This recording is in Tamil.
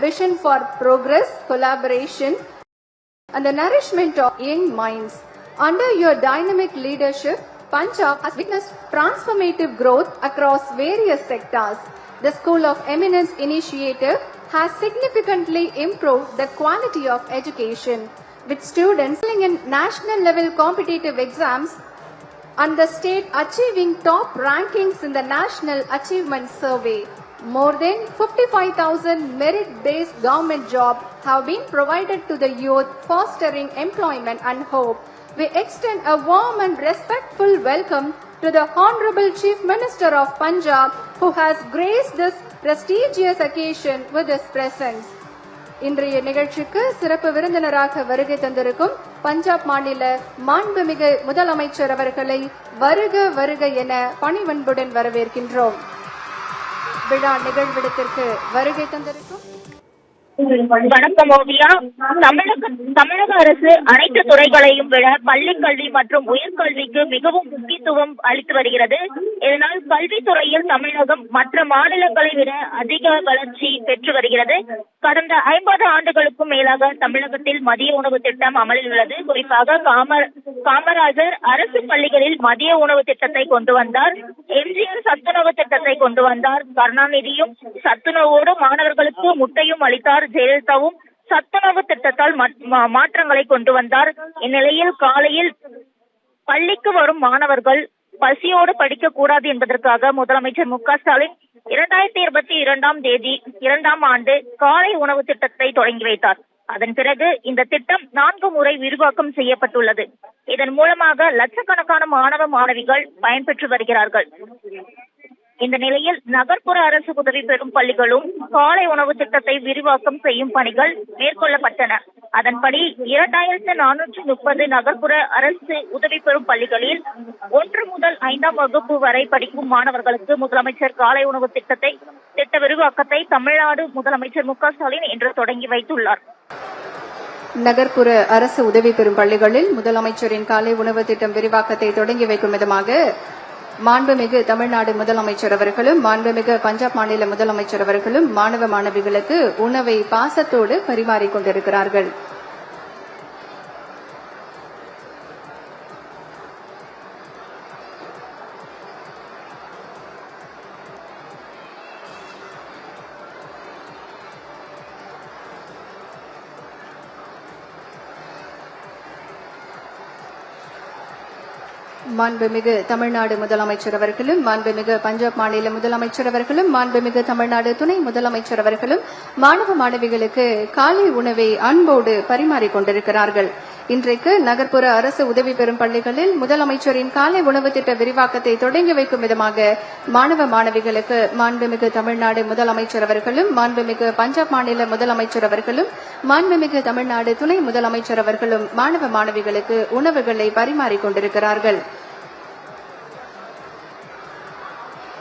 vision for progress, collaboration, and the nourishment of young minds. Under your dynamic leadership, Punjab has witnessed transformative growth across various sectors. The School of Eminence initiative has significantly improved the quality of education, with students in national level competitive exams and the state achieving top rankings in the National Achievement Survey. More than 55,000 merit-based government jobs have been provided to the youth, fostering employment and hope. We extend a warm and respectful welcome to the Honorable Chief Minister of Punjab, who has graced this prestigious occasion with his presence. இன்றைய நிகழ்ச்சிக்கு சிறப்பு விருந்தினராக வருகை தந்திருக்கும் பஞ்சாப் மாநில மாண்புமிகு முதலமைச்சர் அவர்களை வருக வருக என பணிவன்புடன் வரவேற்கின்றோம். விழா நிகழ்விடத்திற்கு வருகை தந்திருக்கும் வணக்கம் ஓவியா. தமிழக அரசு அனைத்து துறைகளையும் விட பள்ளிக் கல்வி மற்றும் உயர்கல்விக்கு மிகவும் முக்கியத்துவம் அளித்து வருகிறது. இதனால் கல்வித்துறையில் தமிழகம் மற்ற மாநிலங்களை விட அதிக வளர்ச்சி பெற்று வருகிறது. கடந்த 50 ஆண்டுகளுக்கும் மேலாக தமிழகத்தில் மதிய உணவு திட்டம் அமலில் உள்ளது. குறிப்பாக காமராஜர் அரசு பள்ளிகளில் மதிய உணவு திட்டத்தை கொண்டு வந்தார். எம்ஜிஆர் சத்துணவு திட்டத்தை கொண்டு வந்தார். கருணாநிதியும் சத்துணவோடு மாணவர்களுக்கு முட்டையும் அளித்தார். ஜெயலலிதாவும் சத்துணவு திட்டத்தால் மாற்றங்களை கொண்டு வந்தார். இந்நிலையில் காலையில் பள்ளிக்கு வரும் மாணவர்கள் பசியோடு படிக்க கூடாது என்பதற்காக முதலமைச்சர் மு.க. ஸ்டாலின் 2022 2ஆம் ஆண்டு காலை உணவு திட்டத்தை தொடங்கி வைத்தார். அதன் பிறகு இந்த திட்டம் 4 முறை விரிவாக்கம் செய்யப்பட்டுள்ளது. இதன் மூலமாக லட்சக்கணக்கான மாணவ மாணவிகள் பயன்பெற்று வருகிறார்கள். இந்த நிலையில் நகர்ப்புற அரசு உதவி பெறும் பள்ளிகளும் காலை உணவு திட்டத்தை விரிவாக்கம் செய்யும் பணிகள் மேற்கொள்ளப்பட்டன. அதன்படி 2430 நகர்ப்புற அரசு உதவி பெறும் பள்ளிகளில் 1 முதல் 5ஆம் வகுப்பு வரை படிக்கும் மாணவர்களுக்கு முதலமைச்சர் காலை உணவு திட்ட விரிவாக்கத்தை தமிழ்நாடு முதலமைச்சர் மு.க. ஸ்டாலின் இன்று தொடங்கி வைத்துள்ளார். நகர்ப்புற அரசு உதவி பெறும் பள்ளிகளில் முதலமைச்சரின் காலை உணவு திட்டம் விரிவாக்கத்தை தொடங்கி வைக்கும் விதமாக மாண்புமிகு தமிழ்நாடு முதலமைச்சர் அவர்களும் மாண்புமிகு பஞ்சாப் மாநில முதலமைச்சர் அவர்களும் மாணவ மாணவிகளுக்கு உணவை பாசத்தோடு பரிமாறிக் கொண்டிருக்கிறார்கள். மாண்புமிகு தமிழ்நாடு முதலமைச்சர் அவர்களும் மாண்புமிகு பஞ்சாப் மாநில முதலமைச்சர் அவர்களும் மாண்புமிகு தமிழ்நாடு துணை முதலமைச்சர் அவர்களும் மாணவ மாணவிகளுக்கு காலை உணவை அன்போடு பரிமாறிக் கொண்டிருக்கிறார்கள். இன்றைக்கு நகர்ப்புற அரசு உதவி பெறும் பள்ளிகளில் முதலமைச்சரின் காலை உணவு திட்ட விரிவாக்கத்தை தொடங்கி வைக்கும் விதமாக மாணவ மாணவிகளுக்கு மாண்புமிகு தமிழ்நாடு முதலமைச்சர் அவர்களும் மாண்புமிகு பஞ்சாப் மாநில முதலமைச்சர் அவர்களும் மாண்புமிகு தமிழ்நாடு துணை முதலமைச்சர் அவர்களும் மாணவ மாணவிகளுக்கு உணவுகளை பரிமாறிக் கொண்டிருக்கிறார்கள்.